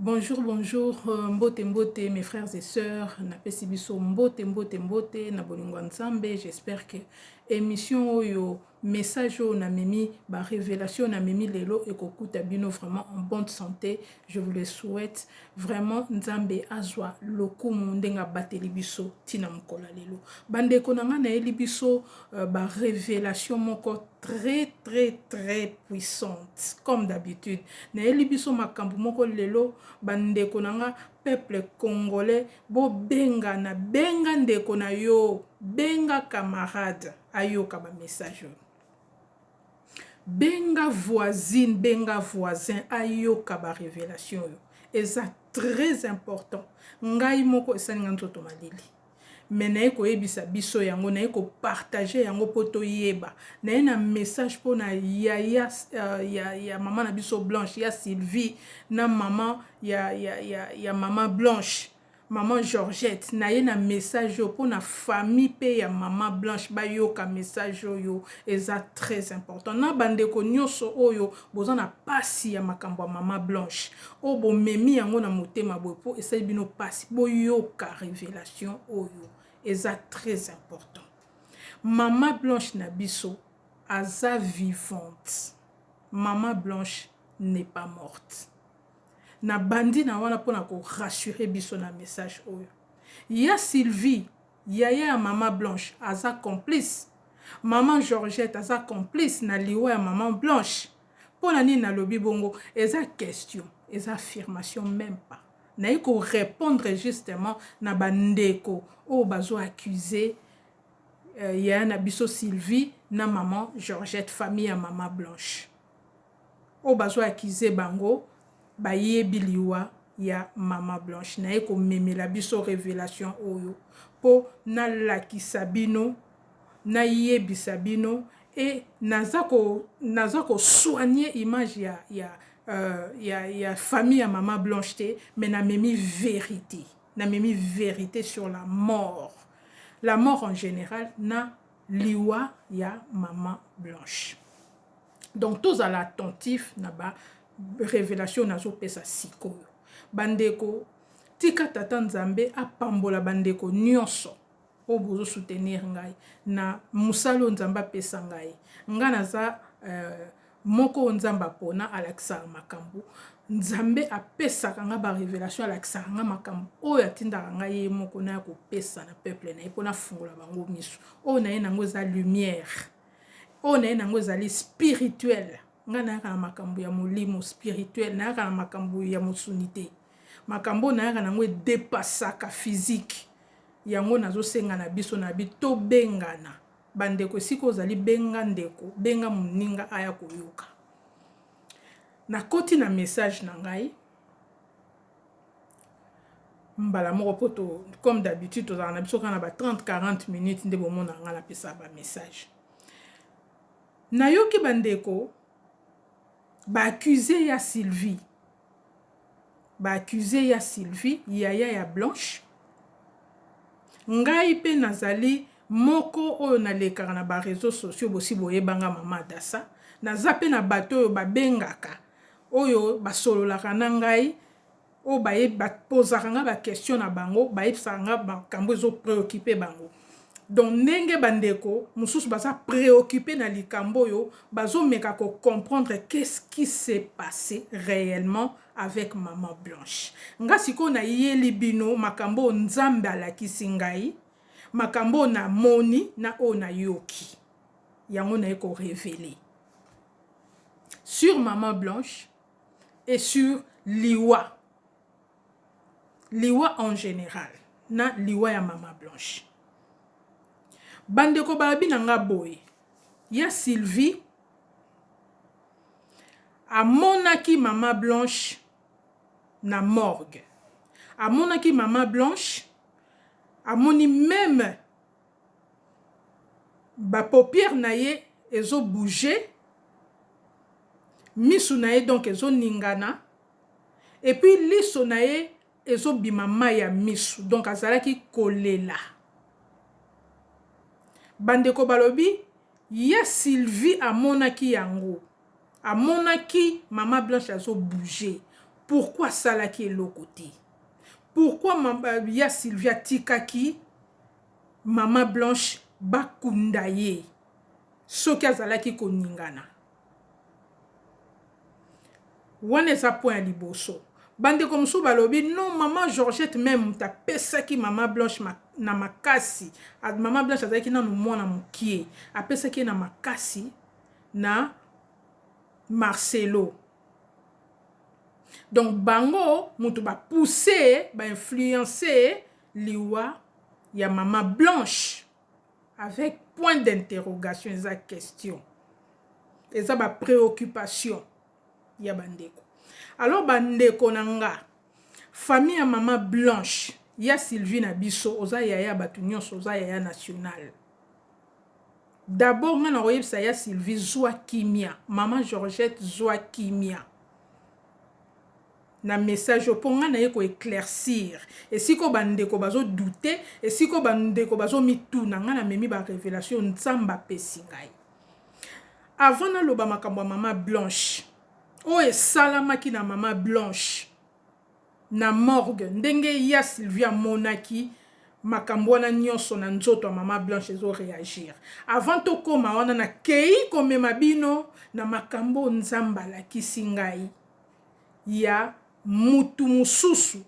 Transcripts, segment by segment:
Bonjour, bonjour, mbote mbote, mes frères et sœurs, napesi biso mbote mbote mbote, na bolingo nzambe. J'espère que émission oyo, message oyo na memi, ba révélation na memi lelo ekokuta bino vraiment en bonne santé. Je vous le souhaite vraiment. Nzambe azwa lokumu ndenga bateli biso tina mukola lelo. Bandeko na nga na eli biso ba révélation moko très puissante comme d'habitude. Na eli biso makambu moko lelo bandeko na nga peuple congolais bo benga na benga ndeko na yo, benga camarade ayoka ba message, benga voisine, benga voisin ayoka ba révélation yo. Eza très important. Ngai moko esalinga nzoto malili, mais naye koyebisa biso yango, naye kopartage yango po toyeba. Naye na message po na ya mama na biso Blanche, ya Sylvie, na mama ya mama Blanche, maman Georgette. Naye na message yo po na famille pe ya mama Blanche bayoka message yo. Eza très important. Na bandeko nyonso oyo boza na pasi ya makambo ya mama Blanche, o bo memi yango na motema boye po esali bino pasi boyoka révélation oyo. Eza très important. Maman Blanche na biso aza vivante. Maman Blanche n'est pas morte. Na bandi na wana pona ko rassurer biso na message oyo. Ya Sylvie, yaya ya Maman Blanche aza complice. Maman Georgette aza complice na liwa ya Maman Blanche. Pona ni na lobi bongo, eza question, eza affirmation même pas. Na ko répondre justement na bandeko o bazo accuser ya na biso Sylvie na Maman Georgette, famille ya Maman Blanche. O bazo accuser bango bayebi liwa ya Maman Blanche. Na ko memela biso révélation oyo po na lakisa bino, na yebisa bino, et nazako soigner image ya famille ya Maman Blanche te, mais na memi vérité. Na memi vérité sur la mort. La mort en général na liwa ya Maman Blanche. Donc tous à l'attentif na ba révélation nazo pesa sikoyo. Bandeko tika tata Nzambe apambola bandeko nyonso o bozo soutenir ngai na musalo Nzamba pesa ngai. Nga naza moko Nzamba pona alakisa makambu. Nzambe apesaka nga ba révélation alakisa nga makambu oyo atindaka ngai moko na ko pesa na peuple na epona fungola bango miso. O na ye nango za lumière. O na ye nango ezali spirituel. Nga na yaka na makambu ya molimo spirituel, na yaka na makambu ya mosunite. Makambo na yaka nango dépassaka physique. Yango nazo senga na biso na bito bengana. Bandeko siko ozali benga ndeko, benga muninga aya koyoka. Na koti na message na ngai. Mbala moko poto comme d'habitude tozala na biso kana ba 30-40 minutes nde bomona nga na pesa ba message. Na yoki bandeko ba accuser ya Sylvie. Ba accuser ya Sylvie, yaya ya Blanche. Ngai pe nazali moko oyo na lekaka na ba réseaux sociaux bosi boyebanga mama Dasa. Naza pe na bato oyo babengaka, oyo basololaka na ngai, o posaka nga ba question na bango, bayebisaka nga makambo ezo préoccuper bango. Donc ndenge bandeko mususu baza préoccupé na likambo yo, bazo meka ko comprendre qu'est-ce qui s'est passé réellement avec Maman Blanche. Nga siko na yeli bino makambo Nzambe alakisi ngai, makambo na moni na o na yoki. Yango na ko révéler sur Maman Blanche et sur liwa. Liwa en général, na liwa ya Maman Blanche. Bandeko babi na nga boye. Ya Sylvie amonaki Maman Blanche na morgue. Amonaki Maman Blanche, amoni même ba paupière na ye ezo bouger, misu na ye donc ezo ningana, et puis liso na ye ezo bimama ya misu, donc azalaki kolela. Bandeko balobi, ya Sylvie amonaki yango. Amonaki Maman Blanche azo bouger. pourquoi salaki elokoti? Pourquoi ya Sylvia tikaki Mama Blanche bakunda ye soki azalaki koningana? Wana eza point ya liboso. Bandeko mosusu balobi non, Maman Georgette même tapesaki Mama Blanche na makasi. Mama Blanche azalaki nanu mwana mokie, apesaki na makasi na Marcelo. Donc bango mutu ba pousser, ba influencer liwa ya Mama Blanche avec point d'interrogation, eza question, eza ba préoccupation ya bandeko. Alors bandeko nanga, famille ya Mama Blanche ya Sylvie na biso oza yaya batu nyonso, oza yaya national. D'abord ngana oyebisa ya Sylvie zwa kimia, Mama Georgette zwa kimia. Na message po ngana ye ko éclaircir. Et si ko bandeko bazo douter, et si ko bandeko bazo mituna ngana memi ba révélation nzamba pesi ngai. Avant na loba makambo Mama Blanche, o esalamaki na Mama Blanche na morgue ndenge ya Sylvia monaki makambo wana nyonso na nzoto ya Mama Blanche ezo réagir. Avant to koma wana na kei komema bino na makambo nzamba lakisi ngai ya mutu mususu.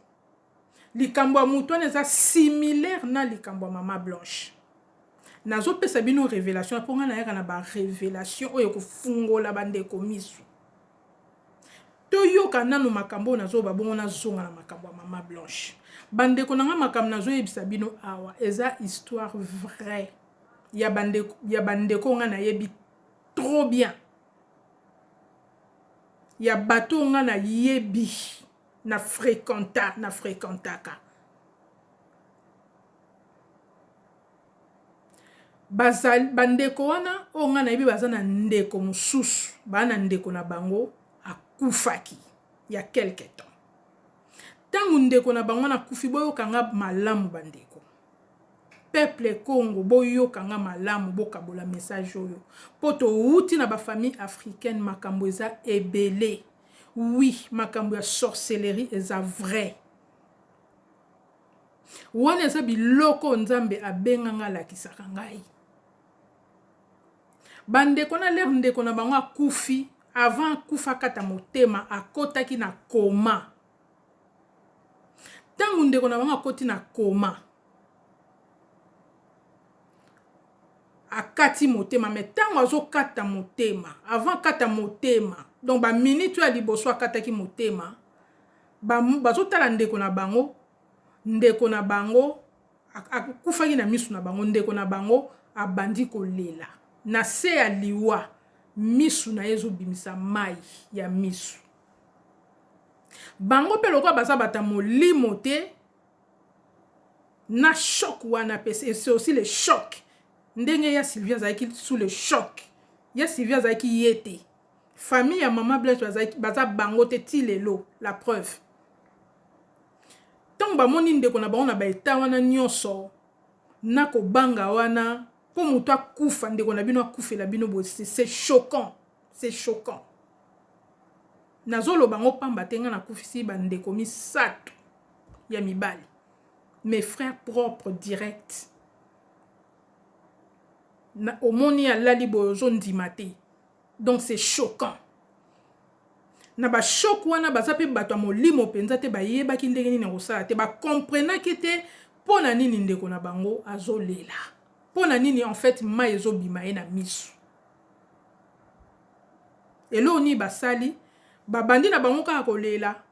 Likambo ya mutu wana eza similaire na likambo ya Mama Blanche. Nazo pesa bino révélation po nga na yaka na ba révélation oyo kofungola bandeko misu. Toyoka nanu makambo nazo babongo na zonga na makambo ya Mama Blanche. Bandeko nanga makambo nazo yebisa bino awa eza histoire vraie. Ya bandeko nga na yebi trop bien. Ya bato nga na yebi na fréquentaka. Bandeko wana o nga na yebi baza na ndeko mususu, ba na ndeko na bango akufaki ya quelque temps. Tangu ndeko na bango na kufi boyo kanga malamu bandeko. Peuple Congo boyo kanga malamu bokabola message oyo. Poto uti na ba famille africaine makambo eza ebele. Oui, makambo ya sorcellerie eza vrai. Wana eza biloko nzambe abenga nga lakisaka ngai. Bandeko na lere ndeko na bango akufi, avant kufa kata motema akotaki na koma. Tangu ndeko na bango akoti na koma, akati motema, mais tango azo kata motema, avant kata motema, donc ba minute ya liboso akataki motema, bazo tala ndeko na bango akufaki na misu na bango, ndeko na bango abandi kolela. Na se ya liwa, misu na yezo bimisa mai ya misu. Bango pe lokwa baza bata molimo te, na choc wana pese, et c'est aussi le choc. Ndenge ya Sylvia zaki sous le choc. Ya Sylvia zaki yete. Famille ya Mama Blanche baza bango te ti lelo, la preuve. Tant ba moni ndeko na bango na ba eta wana nyonso, na ko banga wana, po mutu akufa ndeko na bino akufela bino bo, c'est choquant, c'est choquant. Nazolo bango pamba tenga na kufisi bandeko misato ya mibali. Mes frères propres directs. Na omoni ya lali bozo ndimate. Donc c'est choquant. Na ba choc wana baza pe bato molimo penza te ba yeba ki ndenge nini kosala te ba comprena ki te pona nini ndeko na bango azolela. Pona nini en fait ma ezo bima ye na misu. Elo ni basali ba bandi na bango ka kolela.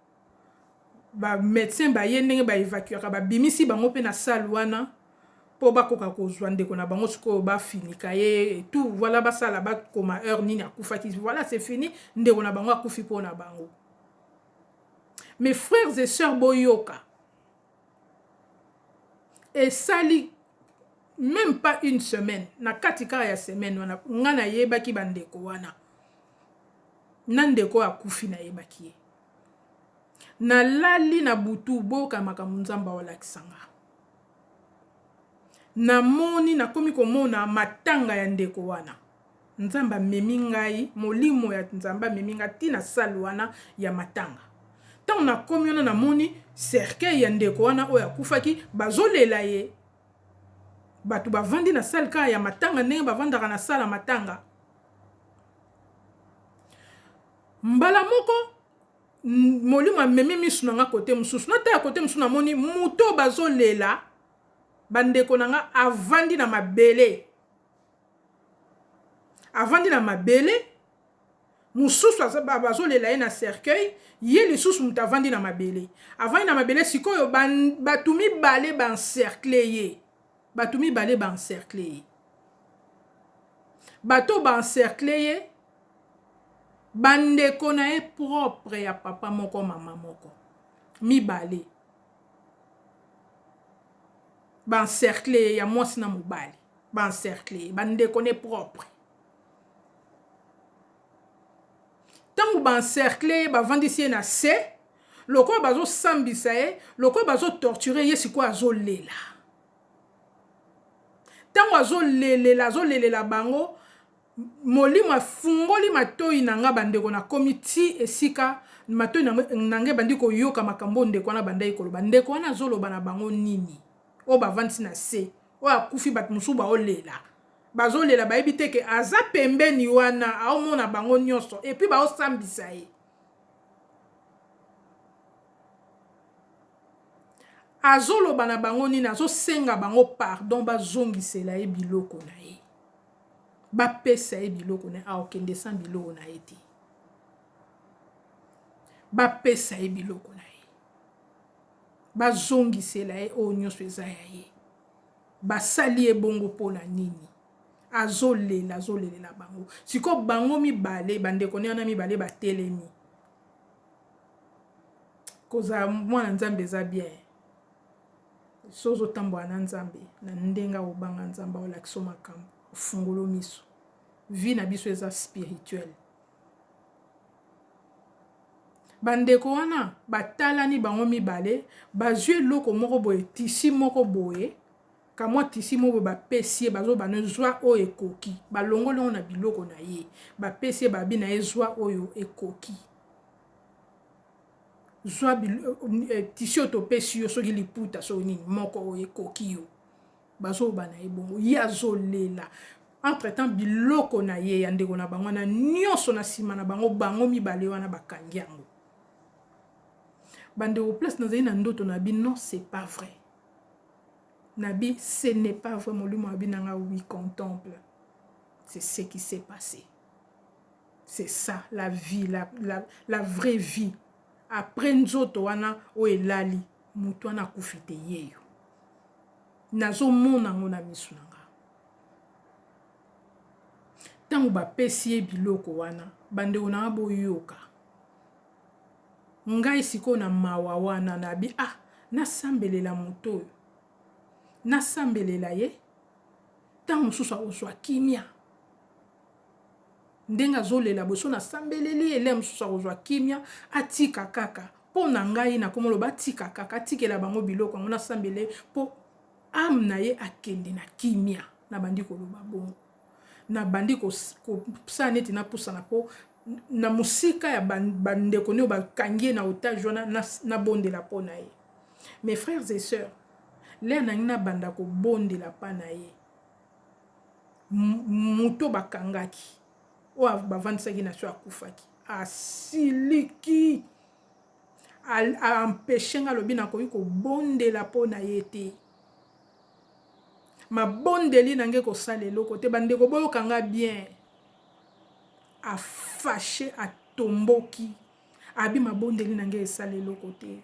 Ba médecin ba ye ndenge ba évacuer ba bimisi bango pe na salle wana po ba koka kozwa ndeko na bango siko ba finika ye et tout, voilà ba sala ba koma heure nini akufaki, voilà c'est fini, ndeko na bango akufi po na bango. Mes frères et sœurs boyoka, et sali même pas une semaine, na katika ya semaine wana ngana yeba ki bandeko wana, nandeko akufi na yeba ki na lali na butu boka makambo nzamba wala kisanga. Na moni na komi komona matanga ya ndeko wana. Nzamba memi ngai, molimo ya nzamba memi ngai tina salu wana ya matanga. tant na komi wana na moni cercueil ya ndeko wana oyo akufaki bazolela ye bato bavandi na salle ka ya matanga ndenge bavandaka na salle ya matanga. Mbala moko molimo amemi misu na nga kote mosusu nata ya kote mosusu namoni muto bazolela bandeko na nga avandi na mabele mususu bazolela ye na cercueil ye lisusu mutu avandi na mabele sikoyo bato mibale baencercle ye bato baencercle ye bandeko na ye propre ya papa moko mama moko mibale baencercle ya mwasi na mobali baencercle bandeko ne propre tango baencercle bavandisi ye na se lokola bazosambisa ye lokola bazotorture ye sikoyo azolela tango azolelela bango molimo afungoli matoi na nga bandeko na komiti esika matoi na nga bandi koyoka makambo ndeko wana bandai koloba ndeko wana azoloba na bango nini o bavandisi na se o akufi bato mosusu baolela bazolela bayebi te ke aza pembeni wana aomona bango nyonso epuis baosambisa ye azoloba na bango nini azosenga bango pardon bazongisela ye biloko na ye bapesa ye biloko na ye aokende sans biloko na ye te bapesa ye biloko na ye bazongisela ye oyo nyonso eza ya ye basali ye bongo mpo na nini azolelela bango siko bango mibale bandeko ne wana mibale batelemi kozala mwana nzambe eza bien so ozotambola na nzambe na ndenge obanga nzambe olakisa makambo ofungolo miso vie na biso eza spirituelle bandeko wana batalani bango mibale bazwi eloko moko boye tisi moko boye kamwa tisi moko bapesi ye bazobana zwa oyo ekoki balongoli ngo na biloko na ye bapesi ye babi na ye zwa oyo ekoki zwa tisi oyo topesi yo soki liputa soki nini moko oyo ekoki yo bazobana ye bongo ye azolela entre temps biloko na ye ya ndeko na bango wana nyonso na nsima na bango mibale wana bakangi yango bandeko place nazali na ndoto na bi non c'est pas vrai nabi ce n'est pas vrai molimo abi nanga oui contemple c'est ce qui s'est passé c'est ça la vie la vraie vie après nzoto wana o elali mutu wana akufite yeyo nazomona ngo na misu nanga tango bapesi ye biloko wana bandeko nanga boyoka ngai siko na mawa wana nabi nasambelela moto oyo nasambelela ye tango mosusu akozwa kimia ndenge azolela boso nasambeleli ele mosusu akozwa kimia atika kaka mpo na ngai nakomoloba atika kaka atikela bango biloko yango nasambele mpo ame na ye akende na kimia nabandi koloba bongo nabandi kosala neti napusana mpo na mosika ya bandeko nio bakangi ye na otage wana nabondela mpo na ye. Mes frères et sœurs, lere nangi nabanda kobondela mpa na ye moto bakangaki oyo bavandisaki na so akufaki asiliki aempeshe nga alobi nakoki kobondela mpo na ye te mabondeli nange kosala eloko te bandeko boyokanga bien afashe atomboki abi mabondeli nange esala eloko te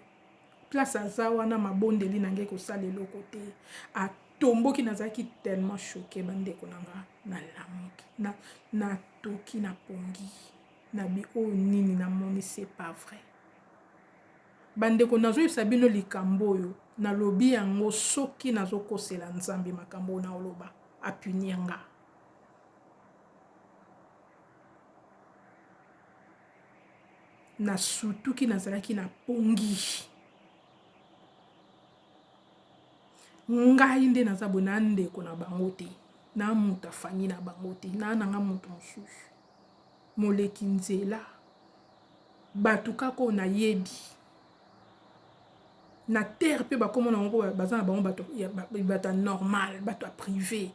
place aza wana mabondeli nange kosala eloko te atomboki nazalaki tellement choqué bandeko nanga nalamuki natoki napongi nabi oyo nini namoni c'est pas vrai bandeko nazoyebisa bino likambo oyo nalobi yango soki nazokosela nzambe makambo na oloba apunir nga na sutuki nazalaki na pongi ngai nde naza boye na ndeko na bango te na mutu afami na bango te na nanga mutu mosusu moleki nzela bato kaka oyo nayebi na terre pe ba komona ngo bazana bango bato normal bato privé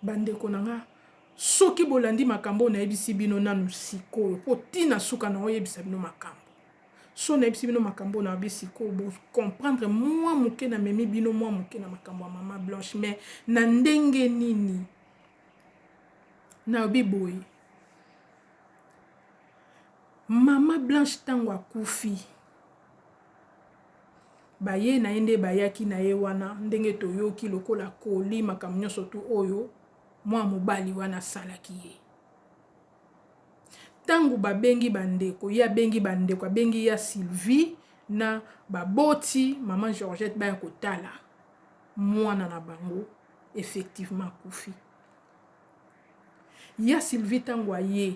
bandeko nanga soki bolandi makambo na yebisi bino nanu sikoyo po tina suka na oyebisa bino makambo so na yebisi bino makambo na yebisi sikoyo bo comprendre moi moke na memi bino moi moke na makambo ya Mama Blanche mais na ndenge nini na biboy Mama Blanche tango akufi baye na ende bayaki na ye wana ndenge toyoki lokola koli makambo nyonso tu oyo mwa mobali wana salaki ye tangu babengi bandeko ya bengi bandeko abengi ya Sylvie na baboti Maman Georgette baya kotala mwana na bango effectivement akufi ya Sylvie tangu aye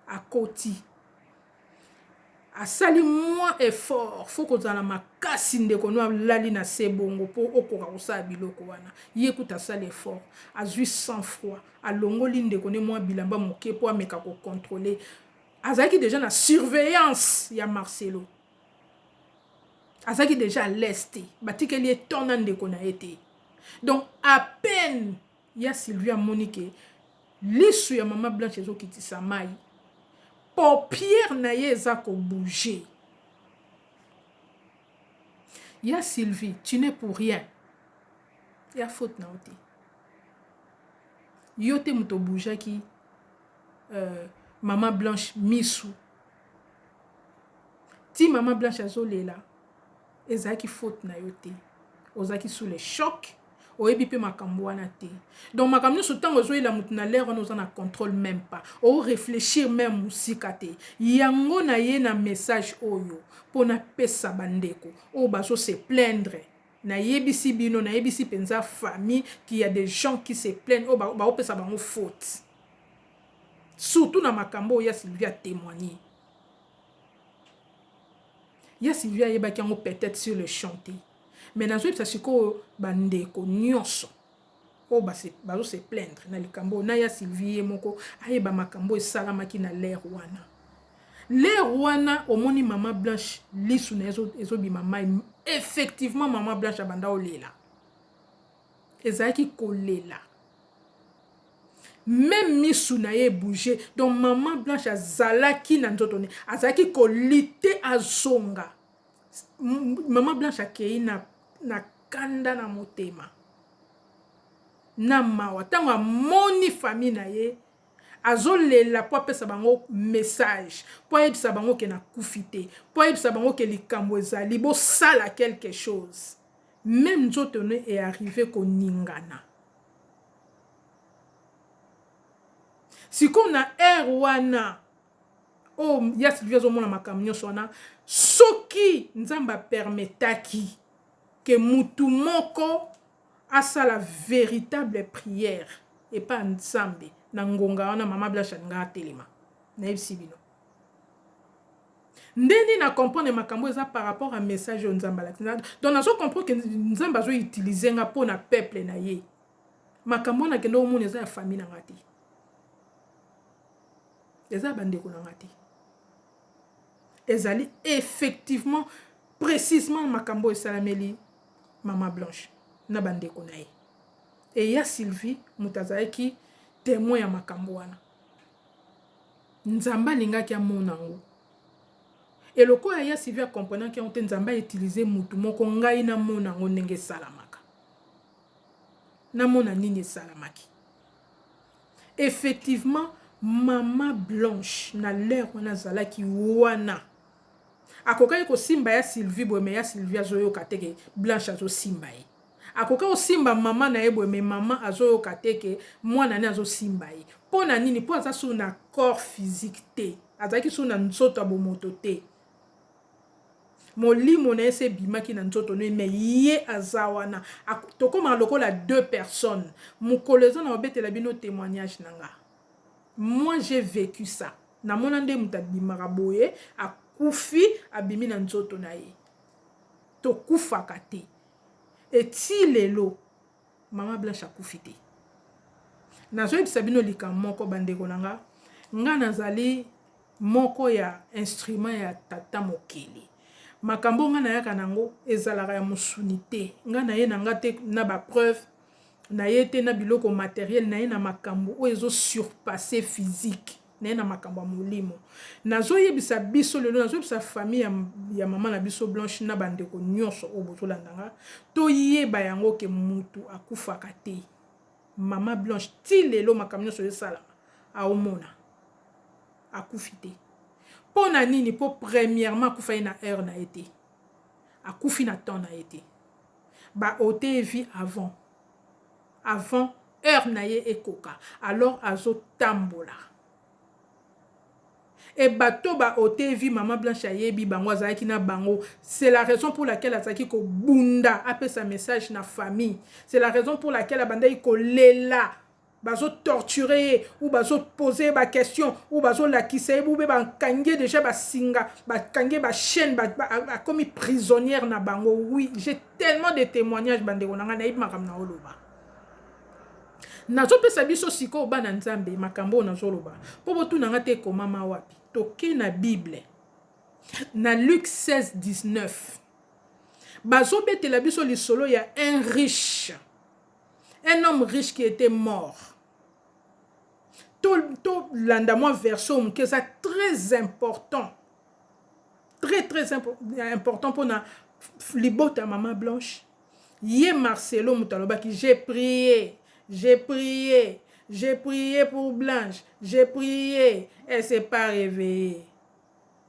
akoti asali moins effort faut kozala makasi ndeko no lali na sebongo po okoka kosala biloko wana ye kuta sali effort azui sang froid alongoli ndeko ne mwa bilamba moke po ameka ko contrôler azaki déjà na surveillance ya Marcelo azaki déjà à l'est batikeli etona ndeko na ete donc à peine ya Sylvia Monique lisu ya Mama Blanche ezokitisa mai paupière na ye eza ko bouger. Ya Sylvie, tu n'es pour rien. Ya faute na ote. Yote muto bouger ki Mama Blanche misu. Ti Mama Blanche azolela. Ezaki faute na yote. Ozaki sous le choc. Oyebi pe makambo wana te. Donc makambo nyonso tango ozoyela mutu na l'air wana oza na contrôle même pas. O réfléchir même musika te. Yango na ye na message oyo pona pesa bandeko. O bazo se plaindre. Na yebisi bino na yebisi penza famille qui y a des gens qui se plaignent o ba pesa bango faute. Surtout na makambo ya Sylvia témoigner. Ya Sylvia yebaki yango peut-être sur le chanter. Mais dans ce cas, c'est que bandeko nyonso o bazo se plaindre na likambo na ya Sylvie moko ayeba makambo esalamaki na l'air wana. L'air wana omoni Mama Blanche lisu na ezobima mai effectivement Mama Blanche abanda olela. Ezaki kolela. Même misu na ye bouger donc Mama Blanche azalaki na nzoto ne azalaki kolite azonga. Mama Blanche akei na kanda na motema na mawa tango amoni famille na ye azolela po apesa bango message po ayebisa bango ke na kufite po ayebisa bango ke likambo ezali bosala quelque chose même nzoto ne est arrivé koningana siko na air wana o ya Sylvia zomona makambo nyonso wana soki nzamba permetaki que mutu moko asa la véritable prière et pas nzambe na ngonga wana Mama Blanche nga telema na yebisi bino ndeni na comprendre makambo eza par rapport à message nzamba la donc nazo comprendre que nzamba zo utiliser nga pour na peuple na ye makambo na kendo omona eza ya famille na ngati eza bandeko na ngati ezali effectivement précisément makambo esalameli Mama Blanche na bandeko na ye et ya Sylvie mutazaki témoin ya makambo wana nzamba lingaki amona ngo et loko ya Sylvie comprenant que on te nzamba utiliser mutu moko ngai na mona ngo ndenge salamaka na mona nini salamaki effectivement Mama Blanche na l'air wana zalaki wana akokai ko simba ya Sylvie boye ya Sylvia azoyoka teke Blanche azo simba ye akokai ko simba mama na ye boye mama azoyoka teke mwana ne azo simba ye pona nini po aza sur na corps physique te azaki sur na nzoto abomoto te molimo na ese bimaki na nzoto ne mais ye aza wana tokoma lokola deux personnes mokolo eza na obetela bino témoignage nanga moi j'ai vécu ça na mona nde mutabimaka boye kufi abimi na nzoto na ye to kufaka te eti lelo Mama Blanche akufi te nazo yebisa bino likambo moko bandeko nanga nga nazali moko ya instrument ya tata mokili. Makambo nga na yaka nango ezalaka ya musuni te. Nga na ye nanga te na ba preuve, na ye te na biloko matériel, na ye na makambo o ezo surpasser physique. Na ye na makambo ya molimo. Nazo yebisa biso lelo, nazo yebisa famille ya mama na biso Blanche na bandeko nyonso o bozolandanga, to yeba yango ke mutu akufaka te. Mama Blanche ti lelo makambo nyonso esala aomona akufi te. Po na nini? Po premièrement akufa na heure na été. Akufi na temps na été. Ba ote vie avant. Avant heure na ye ekoka. Alors azo tambola. Et bato ba ote vie Maman Blanche ayebi bango azaki na bango. C'est la raison pour laquelle azaki ko bunda apé sa message na famille. C'est la raison pour laquelle abanda ko lela. Bazo torturer ou bazo poser ba question ou bazo la kisse ou be ba kangé déjà ba singa ba kangé ba chaîne ba comme prisonnière na bango. Oui, j'ai tellement de témoignages bande konanga na ibma kamna oloba. Nazo pesa biso siko bana nzambe makambo nazo loba. Po botu nanga te ko mama wapi. Toke na Bible. Na Luc 16:19. Bazo betela biso lisolo ya un riche. Un homme riche qui était mort. Tout l'andamoi verso que ça très important. Très important pour na libota Maman Blanche. Yé Marcelo Moutaloba qui j'ai prié pour Blanche, j'ai prié, elle s'est pas réveillée.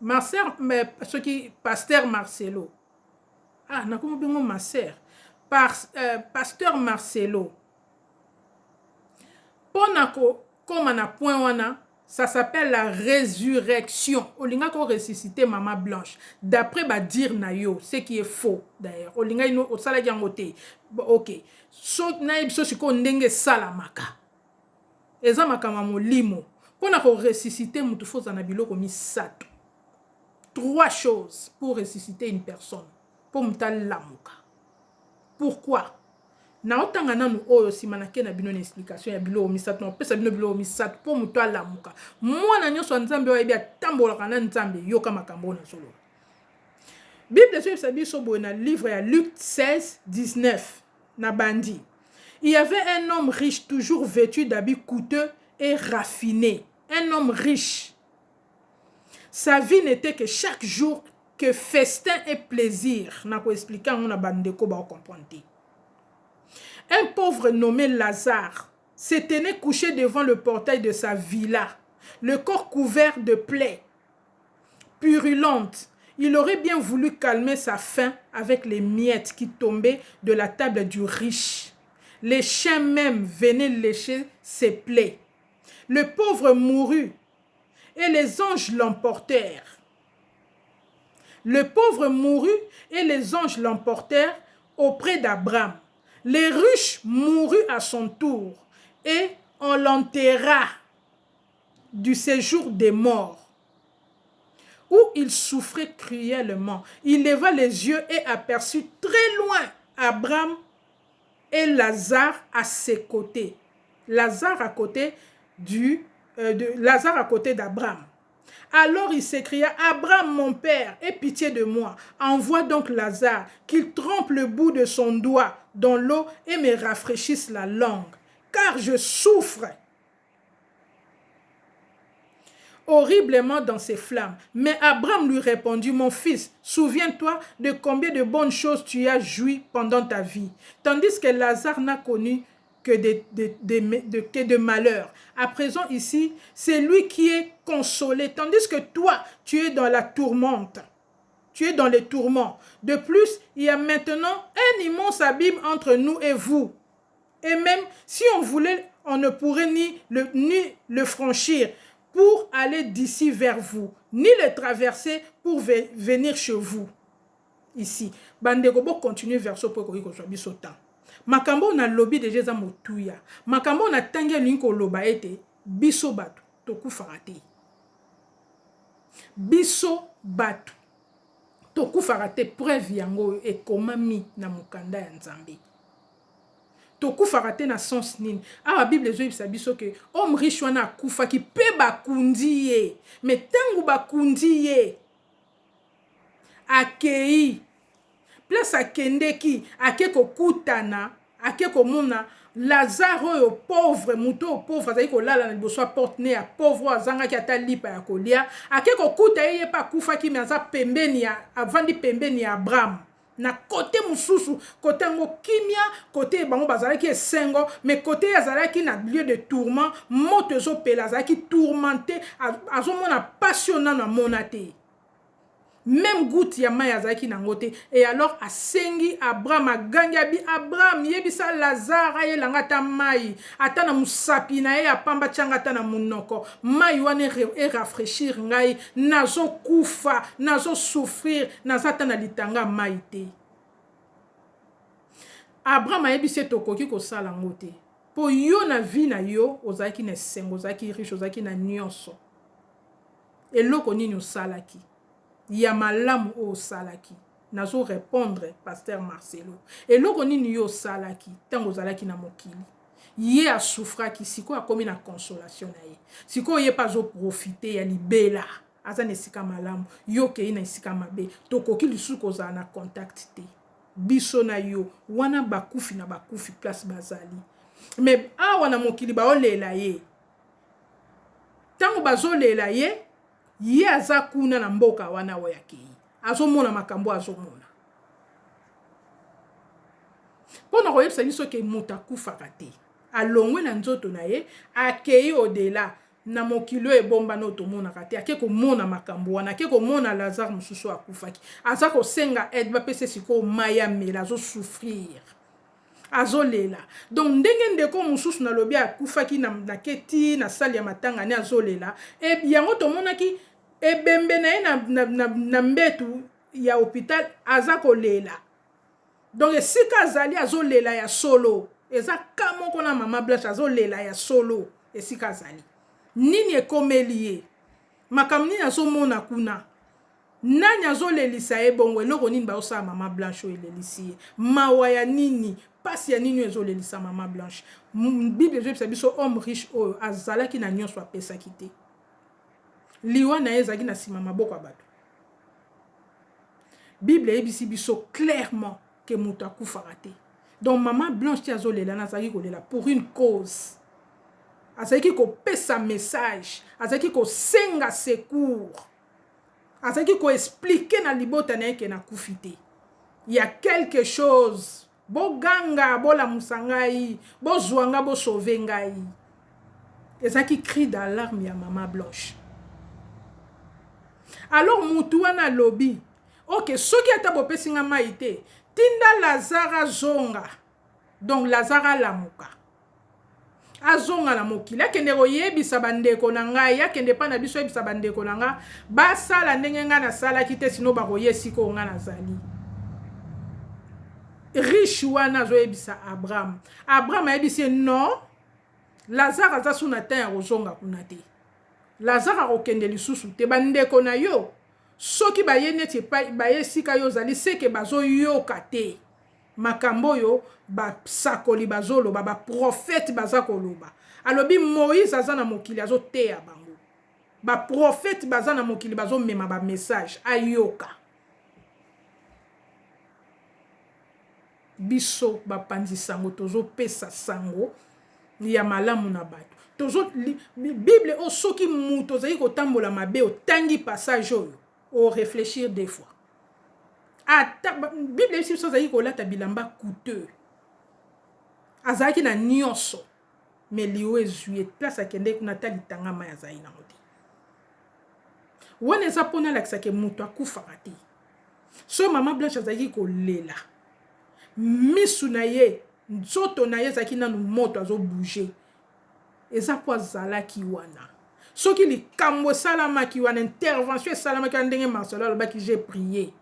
Ma sœur, mais ce qui pasteur Marcelo. Ah, n'a comment bien ma sœur. Pasteur Marcelo. Ponako comme on a point wana, ça s'appelle la résurrection. Olinga ko ressusciter Maman Blanche. D'après ba dire na yo, ce qui est faux d'ailleurs. Olinga ino osala jangote. OK. So na ibiso siko ndenge salamaka. Eza makama molimo. Pona ko ressusciter mutu foza na biloko misato. 3 choses pour ressusciter une personne. Pour mutal lamuka. Pourquoi? Na otanga nanu oyo simanake na bino na explication ya bilo omisato na pesa bino bilo omisato po muto alamuka mwana nyonso nzambe oyebi atambolaka na nzambe yoka makambo na solo. Bible sur biso boye na livre ya Luc 16:19 na bandi. Il y avait un homme riche toujours vêtu d'habits coûteux et raffinés. Un homme riche. Sa vie n'était que chaque jour que festin et plaisir. Na ko expliquer on na bandeko ba comprendre. Un pauvre nommé Lazare se tenait couché devant le portail de sa villa, le corps couvert de plaies purulentes. Il aurait bien voulu calmer sa faim avec les miettes qui tombaient de la table du riche. Les chiens même venaient lécher ses plaies. Le pauvre mourut et les anges l'emportèrent. Le pauvre mourut et les anges l'emportèrent auprès d'Abraham. Les riches mourut à son tour et on l'enterra du séjour des morts, où il souffrait cruellement. Il leva les yeux et aperçut très loin Abraham et Lazare à ses côtés. Lazare à côté d'Abraham. Alors il s'écria, Abraham, mon père, aie pitié de moi. Envoie donc Lazare, qu'il trempe le bout de son doigt dans l'eau et me rafraîchisse la langue, car je souffre horriblement dans ces flammes. Mais Abraham lui répondit, mon fils, souviens-toi de combien de bonnes choses tu as joui pendant ta vie, tandis que Lazare n'a connu que de malheur. À présent ici, c'est lui qui est consolé, tandis que toi, tu es dans la tourmente. Tu es dans les tourments. De plus, il y a maintenant un immense abîme entre nous et vous. Et même si on voulait, on ne pourrait ni le franchir pour aller d'ici vers vous, ni le traverser pour venir chez vous. Ici. Bandegobo continue vers ce point que soit temps. Makambo na lobby de Jésus motuya. Makambo na tangia linko loba ete biso batu tokufaka te. Biso batu tokufaka te preuve yango ekomami na mukanda ya Nzambe. tokufaka te na sens nini awa bible ezoyebisa biso ke homme riche wana akufaki mpe bakundi ye me ntango bakundi ye akei place akendeki ake kokutana ake komona Lazare oyo pauvre muto pauvre azali kolala na liboso ya porte ne ya pauvre azangaki ata lipa ya kolia ake kokuta ye pa akufaki me aza pembeni ya avandi pembeni ya Abraham na kote mususu kote yango kimia kote bango bazalaki esengo me kote azalaki na lieu de tourment moto ezopela azalaki tourmenté azomona passionna na mona te même goutte ya mai azalaki nango te et alors asengi Abraham agangi abi Abraham yebisa Lazare ayelanga ata mai ata na musapi na ye apamba tianga ata na munoko mai wana rafraîchir ngai nazokufa nazosouffrir naza ata na litanga mai te Abraham ayebisi tokoki kosala yango te po yo na vie na yo ozalaki na esengo ozalaki riche ozalaki na nyonso eloko nini osalaki ya malamu o salaki nazo répondre pasteur Marcelo eloko nini yo salaki tango zalaki na mokili ye a souffraki siko akomi na consolation na ye siko ye pas profiter ya libela aza na esika malamu yo ke na esika mabe tokoki lisusu kozala na contact te biso na yo wana bakufi na bakufi place bazali mais awa na mokili baolela ye tango bazolela ye ye aza kuna na mboka wana oyo akei azomona makambo azomona mpona koyebisa biso ke moto akufaka te alongwe na nzoto na ye akei odela na mokili oyo ebombana oyo tomonaka te ake komona makambo wana ake komona Lazare mosusu akufaki aza kosenga aide bapesa sikoyo mai amela azosouffrir azolela donc ndenge ndeko mosusu nalobi akufaki na keti na sali ya matanga ne azolela e yango tomonaki ebembe na ye na mbetu ya hôpital aza kolela donc esika azali azolela ya solo eza ka moko na mama Blanche azolela ya solo esika azali nini ekomeli ye makambo nini azomona kuna nani azolelisa ye bongo eloko nini baosala mama Blanche oyo elelisi ye mawa ya nini pasi ya nini ezolelisa mama Blanche bible ezobisa biso homme riche oyo azalaki na nyonso apesaki te liwa na ye ezalaki na nsima maboko ya bato bible eyebisi biso clairement ke moto akufaka te donc mama Blanche ti azolela na azalaki kolela pour une cause azalaki kopesa message azalaki kosenga secours azalaki koexplike na libota na ye ke nakufi te ya quelque chose boganga bolamusa ngai bozwa nga bosauve ngai ezalaki cri d'alarme ya mama Blanche. Alors mutu wana lobi ok soki ata bopesi nga mai te tinda Lazare azonga donc Lazare alamuka azonga na mokili akende koyebisa bandeko na ngai akende pa na biso yebisa bandeko na nga basala ndenge nga nasalaki te sino bakoyesi ko nga nazali riche wana azoyebisa Abraham ayebisi non Lazare aza suna ta ya kozonga kuna te Lazare akokende lisusu te bandeko na yo soki baye neti baye sika yo zali seke bazoyoka te makambo yo basakoli bazoloba ba prophète baza koloba alobi Moïse aza na mokili azoteya bango ba prophète baza na mokili bazomema ba message ayoka biso bapanzi sango tozopesa sango ya malamu na bato tozo bible o soki mutu ozali kotambola mabe otangi passage oyo o réfléchir des fois ata bible esi biso ozali kolata bilamba coûteux azalaki na nyonso mais liyo ezwi place akende kuna ata litanga mai azali nango te wana eza mpona alakisaka mutu akufaka te so mama Blanche azalaki kolela misu na ye nzoto na ye ezalaki nanu moto azobouge eza po azalaki wana soki likambo esalamaki wana intervention esalamaki wana ndenge Marcelo alobaki j'ai prié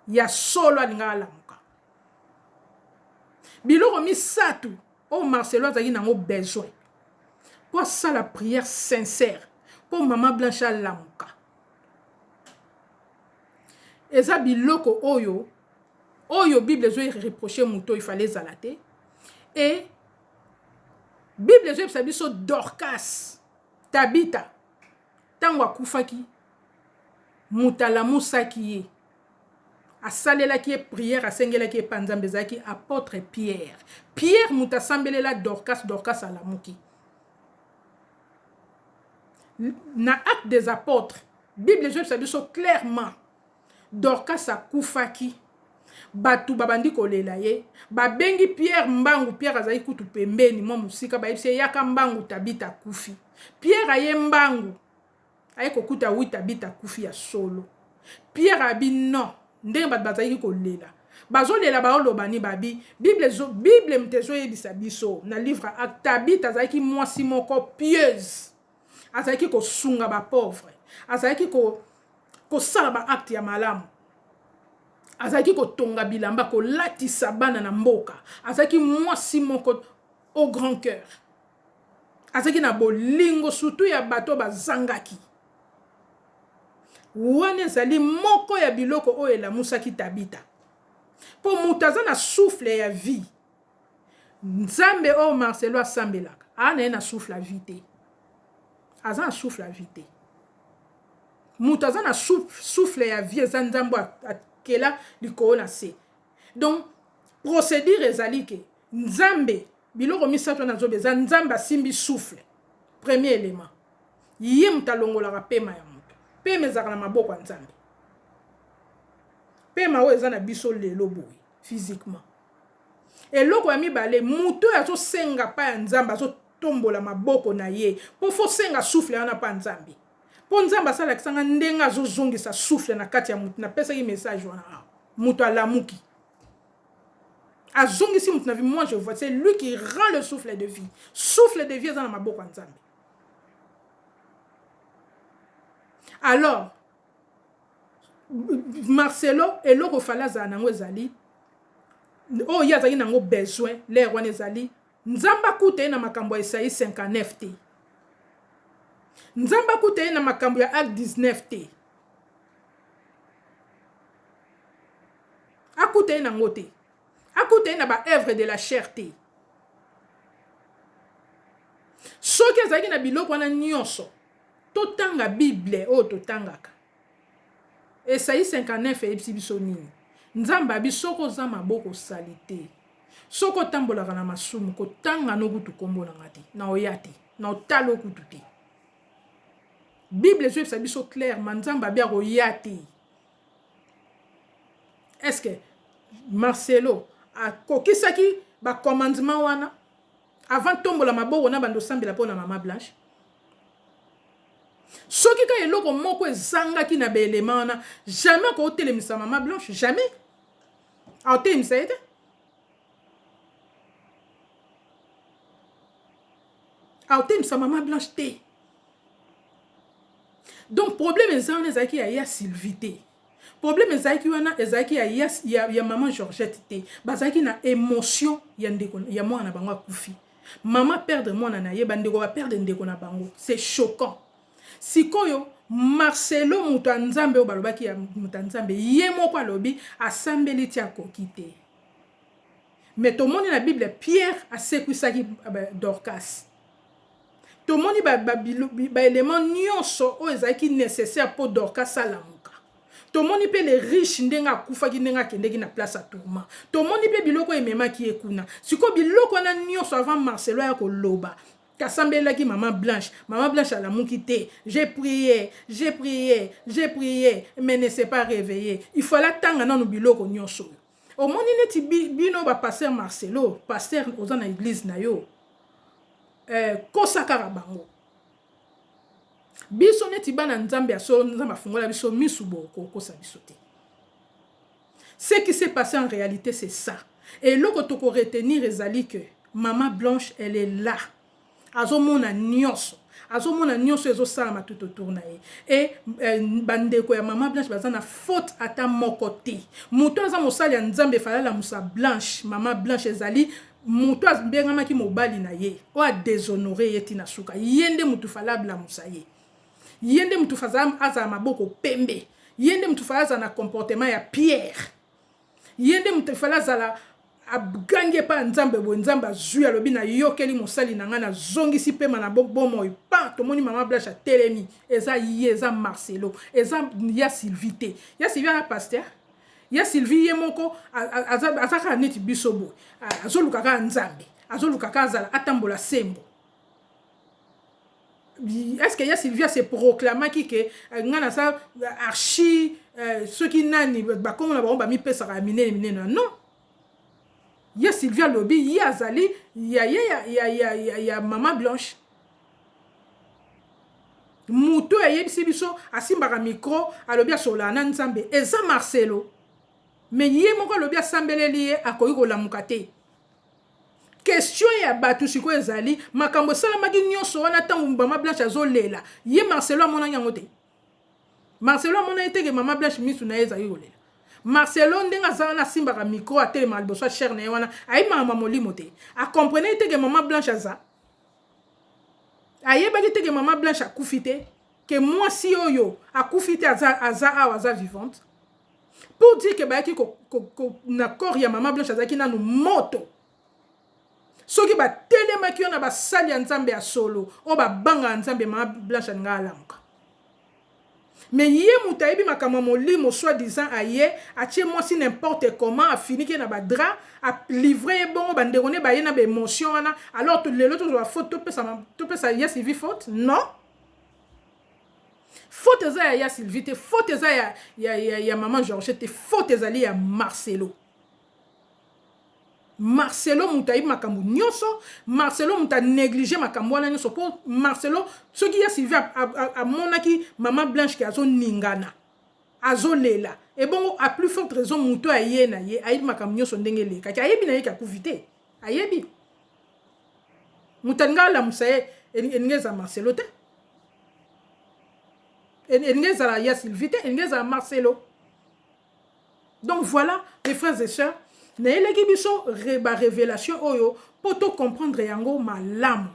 ya solo alingaka alamuka biloko misato oyo Marcelo azalaki nango besoin po asala prière sincère po mama Blanche alamuka eza biloko oyo bible ezo reproche muto il fallait ezala te et Bible ezobisa biso Dorcas Tabita tango akufaki mutalamusaki ye asalelaki ye prière asengelaki ye pa Nzambe ezalaki apôtre Pierre. Pierre mutasambelela Dorcas alamuki. Na acte des apôtres Bible ezobisa biso clairement Dorcas akufaki batu babandi kolela ye babengi Pierre mbangu. Pierre azali kutu pembeni mwa musika bayebisi yaka mbangu Tabita kufi. Pierre aye mbangu aye kokuta wi Tabita kufi ya solo. Pierre abi non ndenge batu bazali kolela bazolela baoloba ni babi Bible mtezo yebisa biso na livre Acte Tabita azalaki mwasi moko pieuse azalaki kosunga ba pauvre azalaki kosala ba acte ya malamu azalaki kotonga bilamba kolatisa bana na mboka azalaki mwasi moko au grand cœur azalaki na bolingo surtout ya bato bazangaki wana ezali moko ya biloko oyo elamusaki Tabita po mutu aza na souffle ya vie Nzambe oyo Marcelo asambelaka ana ye na souffle ya vie te aza na souffle ya vie te mutu aza na souffle ya vie eza Nzambe akela likolo na se. Donc procédure ezali ke Nzambe biloko misato nazobe eza Nzambe asimbi souffle. Premier élément ye mutu alongolaka pema ya mutu pema ezalaka na maboko ya Nzambe pema oyo eza na biso lelo boye physiquement eloko ya mibale mutu oyo azosenga pa ya Nzambe azotombola maboko na ye po fo senga souffle wana pa Nzambe po Nzambe asalakisanga ndenge azozongisa souffle na kati ya mutu napesaki message wana mutu alamuki azongisi mutu na vie. Moi je vois c'est lui qui rend le souffle de vie. Souffle de vie eza na maboko ya Nzambe. Alors Marcelo eloko fala za nango ezali o ya zaki nango besoin l'air wana ezali Nzamba kuta na makambo ya Isaïe 59 te. Nzamba kuta na makambo ya Acte 19 te. Akuta na ngote. Akuta na ba œuvre de la chair te. Soki ezali na biloko wana nyonso totanga Bible o totangaka. Isaïe 59 ebisi biso nini? Nzamba bisoko za maboko salite. Soko tambolaka na masumu kotanga no kutu kombo na ngati na oyate na otalo kutu te. Bible ezobisa biso clair Nzamba bia oyate. Est-ce que Marcelo a kokisaki ba commandement wana avant tombola maboko na bando sambela pona Mama Blanche? Soki ka eloko moko ezangaki na beelema wana jamais ko telemisa Mama Blanche, jamais. A telemisa ete a telemisa Mama Blanche te. Donc problème ezana ezaki ya Sylvie. Problème ezaki wana ezaki ya Maman Georgette te. Bazaki na émotion ya ndeko ya mwana bango akufi. Maman perdre mwana na ye bandeko ba perdre ndeko na bango. C'est choquant. Sikoyo Marcelo mutu Nzambe obalobaki ya mutu Nzambe ye moko alobi asambeli ti akoki te. Mais tomoni na Bible Pierre asekwisaki Dorcas. Tomoni ba élément nyonso o ezaki nécessaire pour Dorcas alamuka. Tomoni pe les riches ndenga akufaki ndenga kendeki na place à tourment. Tomoni pe biloko ememaki ekuna. Siko biloko na nyonso avant Marcelo ya koloba. Kasambelaki Maman Blanche alamuki te. J'ai prié, mais ne s'est pas réveillé. Il fallait attendre na biloko nyonso. Au moni neti bino ba pasteur Marcelo, pasteur oza na église na yo. Kosakara bango. Biso neti bana Nzambe aso Nzamba fungola biso misubo kosa biso te. Ce qui s'est passé en réalité c'est ça. Et loko toko retenir ezali que Maman Blanche elle est là. Azomona nyonso ezo salama tout autour na ye. Et bandeko ya Maman Blanche bazana faute ata moko te. Muto aza mosali ya Nzambe fala la musa Blanche, Maman Blanche ezali mutu azbengamaki mobali na ye o a déshonoré ye tina suka yende mutu falable la musa ye yende mutu fazam aza maboko pembe yende mutu falaza na comportement ya Pierre yende mutu falaza agange pa nzambe bo nzambe azwi alobi na yokeli mosali na nga na zongisi pe mana bomo pa tomoni mama Blanche telemi eza ye eza Marcelo eza ya Sylvie te ya Sylvie ya pasteur ya Sylvie ye moko azaka neti biso bo azoluka ka nzambe azoluka ka azala atambola sembo. Est-ce que ya Sylvia se proclama ki ke ngana sa archi ceux qui nani ba comme na ba mi pesa ka minene non. Ya Sylvia lobi ya azali ya mama Blanche. Muto ayebisi biso asimbaka micro alobi asola na nzambe eza Marcelo. Mais ye moko alobi asambeleli ye akoyi kolamuka te. Question ya batu siko ezali makambo salamaki nyonso wana tangu mama Blanche azolela ye Marcelo amona yango te. Marcelo amona eteke mama Blanche misu na ezali kolela. Marcelo ndenga za na simbaka micro atelema liboso cher na wana ayi mama molimo te. A comprendre eteke mama Blanche aza. Aye baki teke mama Blanche akufi te que moi si oyo akufi te aza vivante. Pour dire que baki na corps ya mama Blanche azaki na moto. Soki ba telemaki yo na ba sali ya nzambe ya solo o ba banga nzambe mama Blanche nga alamuka. Mais yé moutaïbi makama molimo soi-disant aye atie moi si n'importe comment a fini que na ba drap a livré bon ba ndekone ba yena ba émotion wana alors tout les autres photo to ça ya Sylvie faute non faute za ya Sylvie te faute za ya maman Georgette faute za li ya Marcelo. Marcelo moutaïbi makambu nyonso Marcelo mouta négligé makambu wana nyonso pour Marcelo ce qui a Sylvie a monaki maman Blanche qui azo ningana azo lela et bon à plus forte raison mouto aye na ye ayi makambu nyonso ndenge le kaki ayebi na ye ka kuvite ayebi mutanga la musaye engeza Marcelo te engeza la ya Sylvie te engeza Marcelo. Donc voilà les frères et sœurs na eleki biso révélation oyo poto comprendre yango malamu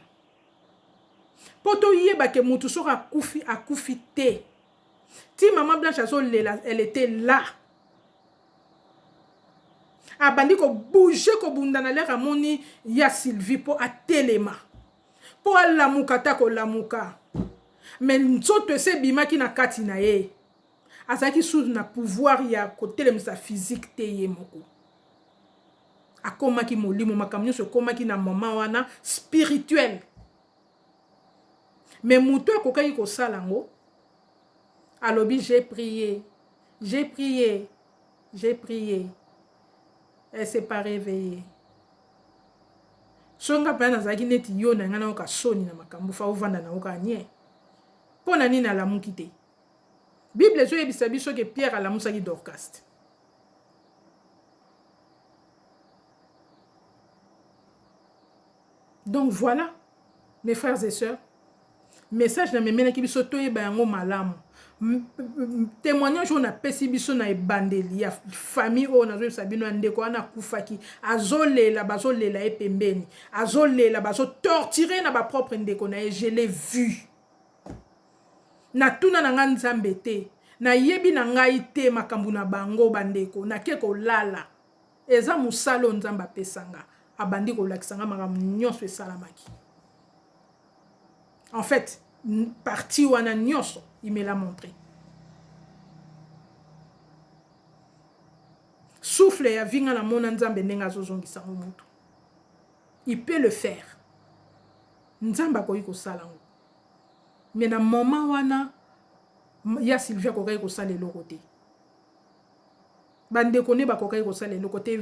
poto yeba ke mutu soka akufi te ti maman Blanche azolela elle était là abandi ko bouger ko bunda na lera moni ya Sylvie po atelema po alamuka ta ko lamuka mais nzoto se bimaki na kati na ye azaki sous na pouvoir ya ko telemisa physique te ye moko akomaki molimo makamnyo so komaki na mama wana spirituel mais muto akokai ko salango alobi j'ai prié elle s'est pas réveillée songa pa nazaki neti yo na ngana ka soni na makambo fa ovanda na oka nie pona nini alamuki te Bible zo yebisa biso ke Pierre alamusaki Dorcas. Donc voilà, mes frères et sœurs, message na memena ki biso toyeba yango malamu. Témoignage on a pesi biso na ebandeli ya famille o na zo sabino ndeko ana kufaki azolela bazolela epembeni azolela bazo torturer na ba propre ndeko na je l'ai vu. Na tuna na nzambe te na yebi na ngai te makambu na bango bandeko na ke ko lala eza musalo nzamba pesanga abandi ko lakisanga makambu nyonso esalamaki. En fait parti wana nyonso il me l'a montré. Souffle ya vinga na mona nzambe ndenga zozongisa mutu. Il peut le faire. Nzamba ko yiko salango. Mais na moment wana ya Sylvia ko kai ko sala eloko te. Bande kone ba ko kai ko sala eloko te